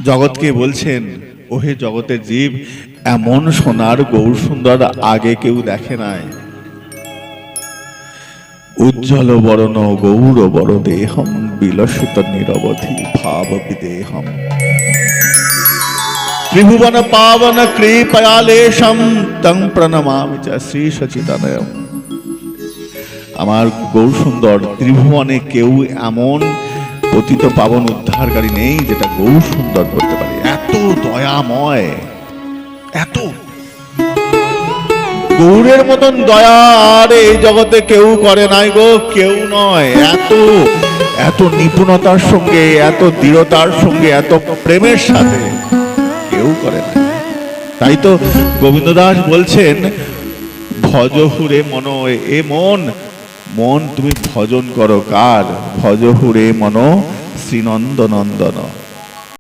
জগৎকে বলছেন, ওহে জগতের জীব, এমন সোনার গৌর সুন্দর আগে কেউ দেখে নাই। উজ্জ্বল বরণ গৌর বর দেহম বিলসিত নিরবধি ভাব বিদেহম ত্রিভুবন পাবন কৃপয়ালেশম তং প্রণমামি চ শ্রী সচিদানয়ম। আমার গৌর সুন্দর ত্রিভুবনে কেউ এমন পতিত পাবন উদ্ধারকারী নেই যেটা গৌর সুন্দর করতে পারে। এত দয়াময়, এত গৌরের মতন দয়া আর এই জগতে কেউ করে নাই গো, কেউ নয়। এত এত নিপুণতার সঙ্গে, এত দৃঢ়তার সঙ্গে, এত প্রেমের সাথে কেউ করে নাই। তাই তো গোবিন্দ দাস বলছেন, ভজহুরে মন, এ মন, মন তুমি ভজন করো কার? ভজহুরে মন শ্রীনন্দ নন্দন।